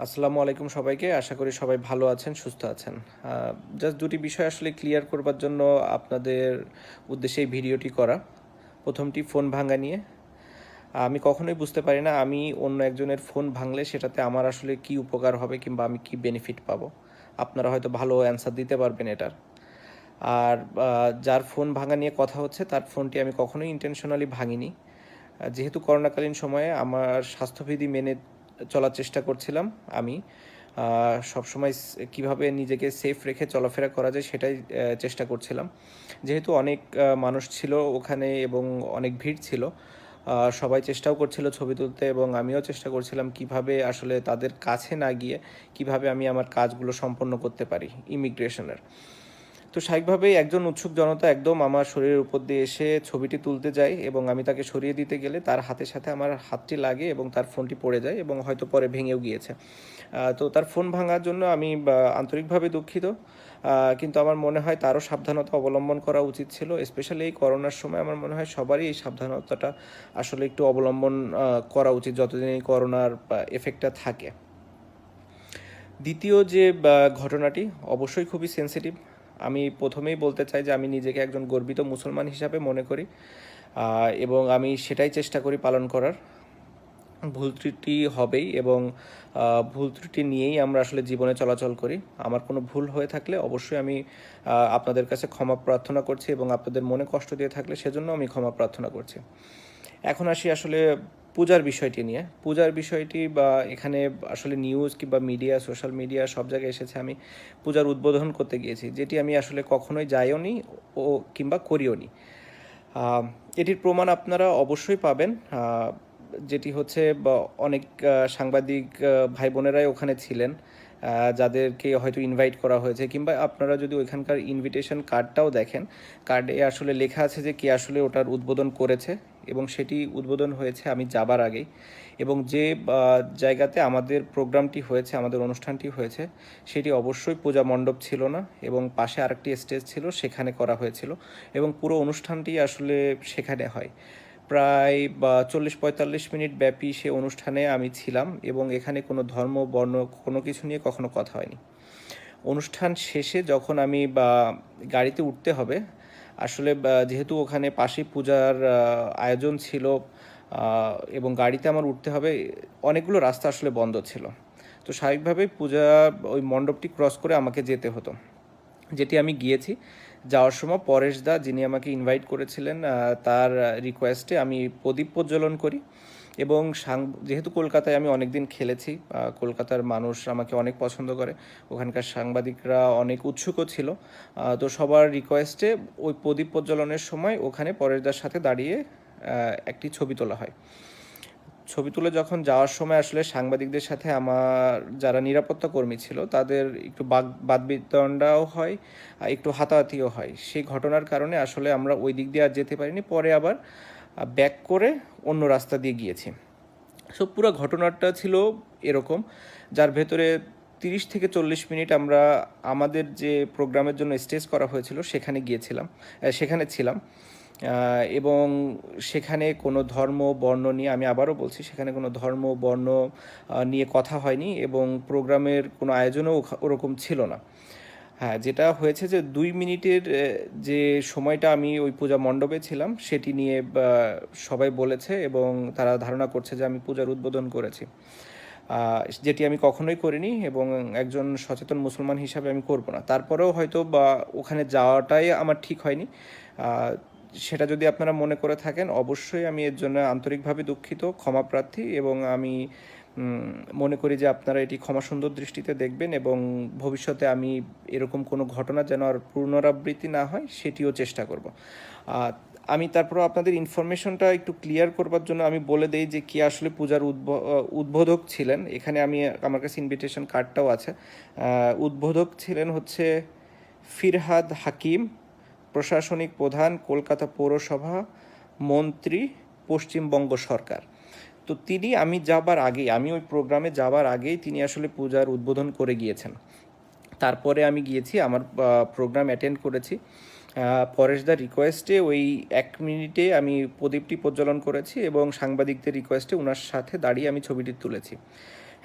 আসসালামু আলাইকুম সবাইকে। আশা করি সবাই ভালো আছেন, সুস্থ আছেন। জাস্ট দুটি বিষয় আসলে ক্লিয়ার করবার জন্য আপনাদের উদ্দেশ্যে এই ভিডিওটি করা। প্রথমটি ফোন ভাঙা নিয়ে। আমি কখনোই বুঝতে পারি না আমি অন্য একজনের ফোন ভাঙলে সেটাতে আমার আসলে কী উপকার হবে কিংবা আমি কী বেনিফিট পাবো। আপনারা হয়তো ভালো অ্যান্সার দিতে পারবেন এটার। আর যার ফোন ভাঙা নিয়ে কথা হচ্ছে তার ফোনটি আমি কখনোই ইন্টেনশনালি ভাঙিনি। যেহেতু করোনাকালীন সময়ে আমার স্বাস্থ্যবিধি মেনে চলার চেষ্টা করছিলাম আমি। সবসময় কীভাবে নিজেকে সেফ রেখে চলাফেরা করা যায় সেটাই চেষ্টা করছিলাম। যেহেতু অনেক মানুষ ছিল ওখানে এবং অনেক ভিড় ছিল, সবাই চেষ্টাও করছিল ছবি তুলতে এবং আমিও চেষ্টা করছিলাম কিভাবে আসলে তাদের কাছে না গিয়ে কিভাবে আমি আমার কাজগুলো সম্পন্ন করতে পারি ইমিগ্রেশনের। তো স্বাভাবিকভাবেই একজন উৎসুক জনতা একদম আমার শরীরের উপর দিয়ে এসে ছবিটি তুলতে যায় এবং আমি তাকে সরিয়ে দিতে গেলে তার হাতের সাথে আমার হাতটি লাগে এবং তার ফোনটি পড়ে যায় এবং হয়তো পরে ভেঙেও গিয়েছে। তো তার ফোন ভাঙার জন্য আমি আন্তরিকভাবে দুঃখিত। কিন্তু আমার মনে হয় তারও সাবধানতা অবলম্বন করা উচিত ছিল। স্পেশালি এই করোনার সময় আমার মনে হয় সবারই এই সাবধানতাটা আসলে একটু অবলম্বন করা উচিত যতদিন এই করোনার এফেক্টটা থাকে। দ্বিতীয় যে ঘটনাটি অবশ্যই খুবই সেন্সিটিভ। আমি প্রথমেই বলতে চাই যে আমি নিজেকে একজন গর্বিত মুসলমান হিসাবে মনে করি এবং আমি সেটাই চেষ্টা করি পালন করার। ভুল ত্রুটি হবেই এবং ভুল ত্রুটি নিয়েই আমরা আসলে জীবনে চলাচল করি। আমার কোনো ভুল হয়ে থাকলে অবশ্যই আমি আপনাদের কাছে ক্ষমা প্রার্থনা করছি এবং আপনাদের মনে কষ্ট দিয়ে থাকলে সেজন্য আমি ক্ষমা প্রার্থনা করছি। এখন আসি আসলে পূজার বিষয়টি নিয়ে। পূজার বিষয়টি বা এখানে আসলে নিউজ কিংবা মিডিয়া, সোশ্যাল মিডিয়া সব জায়গায় এসেছে আমি পূজার উদ্বোধন করতে গিয়েছি, যেটি আমি আসলে কখনোই যাইও নি ও কিংবা করিও নি। এটির প্রমাণ আপনারা অবশ্যই পাবেন, যেটি হচ্ছে অনেক সাংবাদিক ভাই বোনেরাই ওখানে ছিলেন, যাদেরকে হয়তো ইনভাইট করা হয়েছে কিংবা আপনারা যদি ওইখানকার ইনভিটেশন কার্ডটাও দেখেন, কার্ডে আসলে লেখা আছে যে কে আসলে ওটার উদ্বোধন করেছে এবং সেটি উদ্বোধন হয়েছে আমি যাবার আগেই। এবং যে জায়গাতে আমাদের প্রোগ্রামটি হয়েছে, আমাদের অনুষ্ঠানটি হয়েছে, সেটি অবশ্যই পূজা মণ্ডপ ছিল না এবং পাশে আরেকটি স্টেজ ছিল, সেখানে করা হয়েছিল এবং পুরো অনুষ্ঠানটি আসলে সেখানে হয়। প্রায় 40-45 মিনিট ব্যাপী সে অনুষ্ঠানে আমি ছিলাম এবং এখানে কোনো ধর্ম বর্ণ কোনো কিছু নিয়ে কখনো কথা হয়নি। অনুষ্ঠান শেষে যখন আমি গাড়িতে উঠতে হবে, আসলে যেহেতু ওখানে পাশেই পূজার আয়োজন ছিল এবং গাড়িতে আমার উঠতে হবে, অনেকগুলো রাস্তা আসলে বন্ধ ছিল। তো স্বাভাবিকভাবেই পূজা ওই মণ্ডপটি ক্রস করে আমাকে যেতে হতো, যেটি আমি গিয়েছি। যাওয়ার সময় পরেশ দা, যিনি আমাকে ইনভাইট করেছিলেন, তার রিকোয়েস্টে আমি প্রদীপ প্রজ্বলন করি এবং যেহেতু কলকাতায় আমি অনেক দিন খেলেছি, কলকাতার মানুষ আমাকে অনেক পছন্দ করে, ওখানকার সাংবাদিকরা অনেক উৎসুকও ছিল। তো সবার রিকোয়েস্টে ওই প্রদীপ প্রজ্বলনের সময় ওখানে পরেশদার সাথে দাঁড়িয়ে একটি ছবি তোলা হয়। ছবি তুলে যখন যাওয়ার সময় আসলে সাংবাদিকদের সাথে আমার যারা নিরাপত্তা কর্মী ছিল তাদের একটু বাদবিতণ্ডাও হয়, একটু হাতাহাতিও হয়। সেই ঘটনার কারণে আসলে আমরা ওই দিক দিয়ে আর যেতে পারিনি, পরে আবার ব্যাক করে অন্য রাস্তা দিয়ে গিয়েছি। সো পুরো ঘটনাটা ছিল এরকম, যার ভেতরে 30 থেকে 40 মিনিট আমরা আমাদের যে প্রোগ্রামের জন্য স্টেজ করা হয়েছিল সেখানে ছিলাম এবং সেখানে কোনো ধর্ম বর্ণ নিয়ে, আমি আবারও বলছি, সেখানে কোনো ধর্ম বর্ণ নিয়ে কথা হয়নি এবং প্রোগ্রামের কোনো আয়োজনও ওরকম ছিল না। হ্যাঁ, যেটা হয়েছে যে 2 মিনিটের যে সময়টা আমি ওই পূজা মণ্ডপে ছিলাম সেটি নিয়ে সবাই বলেছে এবং তারা ধারণা করছে যে আমি পূজার উদ্বোধন করেছি, যেটি আমি কখনোই করিনি এবং একজন সচেতন মুসলমান হিসাবে আমি করব না। তারপরেও হয়তো ওখানে যাওয়াটাই আমার ঠিক হয়নি। সেটা যদি আপনারা মনে করে থাকেন, অবশ্যই আমি এর জন্য আন্তরিকভাবে দুঃখিত, ক্ষমাপ্রার্থী এবং আমি মনে করি যে আপনারা এটি ক্ষমাসুন্দর দৃষ্টিতে দেখবেন এবং ভবিষ্যতে আমি এরকম কোনো ঘটনা যেন আর পুনরাবৃত্তি না হয় সেটিও চেষ্টা করব। আমি তারপর আপনাদের ইনফরমেশনটা একটু ক্লিয়ার করবার জন্য আমি বলে দেই যে কে আসলে পূজার উদ্বোধক ছিলেন। এখানে আমার কাছে ইনভিটেশন কার্ডটাও আছে। উদ্বোধক ছিলেন হচ্ছে ফিরহাদ হাকিম, প্রশাসনিক প্রধান, কলকাতা পৌরসভা, মন্ত্রী, পশ্চিমবঙ্গ সরকার। তো আমি ওই প্রোগ্রামে যাবার আগেই তিনি আসলে পূজার উদ্বোধন করে গিয়েছেন। তারপরে আমি গিয়েছি, আমার প্রোগ্রাম অ্যাটেন্ড করেছি পরেশদার রিকোয়েস্টে ওই 1 মিনিটে আমি প্রদীপটি প্রজ্বলন করেছি এবং সাংবাদিকদের রিকোয়েস্টে ওনার সাথে দাঁড়িয়ে আমি ছবিটি তুলেছি।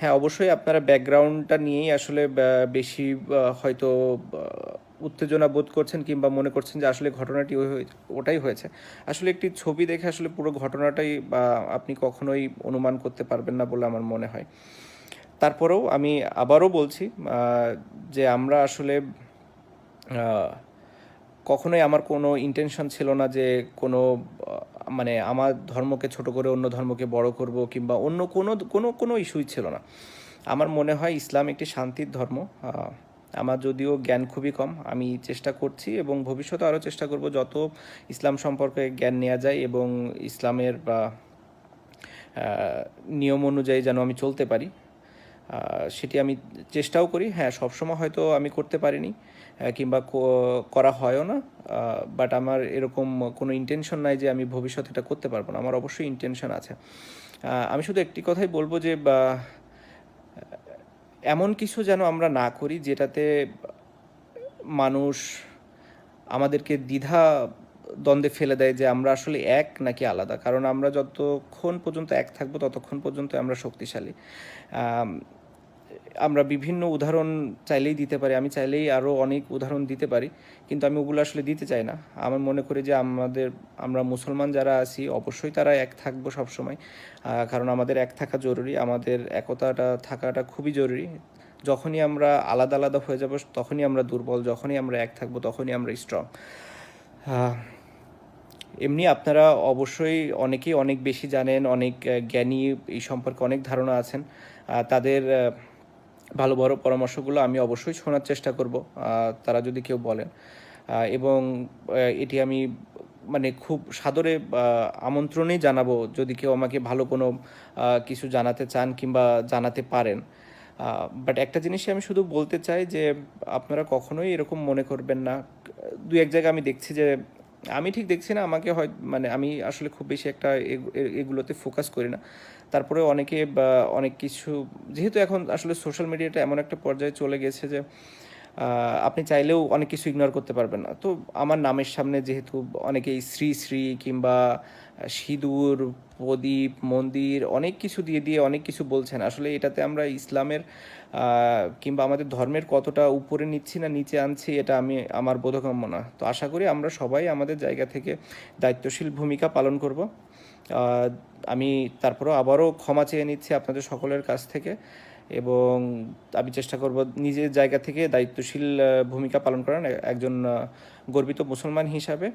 হ্যাঁ, অবশ্যই আপনারা ব্যাকগ্রাউন্ডটা নিয়েই আসলে বেশি হয়তো উত্তেজনা বোধ করছেন কিংবা মনে করছেন যে আসলে ঘটনাটি ওটাই হয়েছে। আসলে একটি ছবি দেখে আসলে পুরো ঘটনাটাই আপনি কখনোই অনুমান করতে পারবেন না বলে আমার মনে হয়। তারপরেও আমি আবারও বলছি যে আমরা আসলে কখনোই আমার কোনো ইন্টেনশন ছিল না যে কোনো মানে আমার ধর্মকে ছোট করে অন্য ধর্মকে বড় করব কিংবা অন্য কোনো ইস্যুই ছিল না। আমার মনে হয় ইসলাম একটি শান্তির ধর্ম। আমার যদিও জ্ঞান খুবই কম, আমি চেষ্টা করছি এবং ভবিষ্যতে আরও চেষ্টা করব যত ইসলাম সম্পর্কে জ্ঞান নেওয়া যায় এবং ইসলামের নিয়ম অনুযায়ী যেন আমি চলতে পারি, সেটি আমি চেষ্টাও করি। হ্যাঁ, সবসময় হয়তো আমি করতে পারিনি কিংবা করা হয়ও না, বাট আমার এরকম কোনো ইন্টেনশন নাই যে আমি ভবিষ্যতে এটা করতে পারবো না। আমার অবশ্যই ইন্টেনশন আছে। আমি শুধু একটি কথাই বলবো যে এমন কিছু যেন আমরা না করি যেটাতে মানুষ আমাদেরকে দ্বন্দ্বে ফেলে দেয় যে আমরা আসলে এক নাকি আলাদা। কারণ আমরা যতক্ষণ পর্যন্ত এক থাকবো ততক্ষণ পর্যন্ত আমরা শক্তিশালী। আমরা বিভিন্ন উদাহরণ চাইলেই দিতে পারি, আমি চাইলেই আরও অনেক উদাহরণ দিতে পারি, কিন্তু আমি ওগুলো আসলে দিতে চাই না। আমার মনে করি যে আমরা মুসলমান যারা আছি অবশ্যই তারা এক থাকবো সবসময়, কারণ আমাদের এক থাকা জরুরি, আমাদের একতাটা থাকাটা খুবই জরুরি। যখনই আমরা আলাদা আলাদা হয়ে যাব তখনই আমরা দুর্বল, যখনই আমরা এক থাকবো তখনই আমরা স্ট্রং। এমনি আপনারা অবশ্যই অনেকেই অনেক বেশি জানেন, অনেক জ্ঞানী, এই সম্পর্কে অনেক ধারণা আছেন। তাদের ভালো বড় পরামর্শগুলো আমি অবশ্যই শোনার চেষ্টা করব, তারা যদি কেউ বলেন। এবং এটি আমি মানে খুব সাদরে আমন্ত্রণই জানাবো যদি কেউ আমাকে ভালো কোনো কিছু জানাতে চান কিংবা জানাতে পারেন। বাট একটা জিনিসই আমি শুধু বলতে চাই যে আপনারা কখনোই এরকম মনে করবেন না। দু এক জায়গায় আমি দেখছি যে আমি ঠিক দেখছি না, আমাকে হয় মানে আমি আসলে খুব বেশি একটা এগুলোতে ফোকাস করি না। তারপরে অনেকে অনেক কিছু, যেহেতু এখন আসলে সোশ্যাল মিডিয়াটা এমন একটা পর্যায়ে চলে গেছে যে আপনি চাইলেও অনেক কিছু ইগনোর করতে পারবেন না। তো আমার নামের সামনে যেহেতু অনেকেই শ্রী শ্রী কিংবা সিঁদুর, প্রদীপ, মন্দির অনেক কিছু দিয়ে অনেক কিছু বলছেন, আসলে এটাতে আমরা ইসলামের কিংবা আমাদের ধর্মের কতটা উপরে নিচ্ছি না নিচে আনছি এটা আমার বোধগম্য না। তো আশা করি আমরা সবাই আমাদের জায়গা থেকে দায়িত্বশীল ভূমিকা পালন করব। আমি তারপরেও আবারও ক্ষমা চেয়ে নিচ্ছি আপনাদের সকলের কাছ থেকে এবং আমি চেষ্টা করব নিজের জায়গা থেকে দায়িত্বশীল ভূমিকা পালন করার, একজন গর্বিত মুসলমান হিসাবে।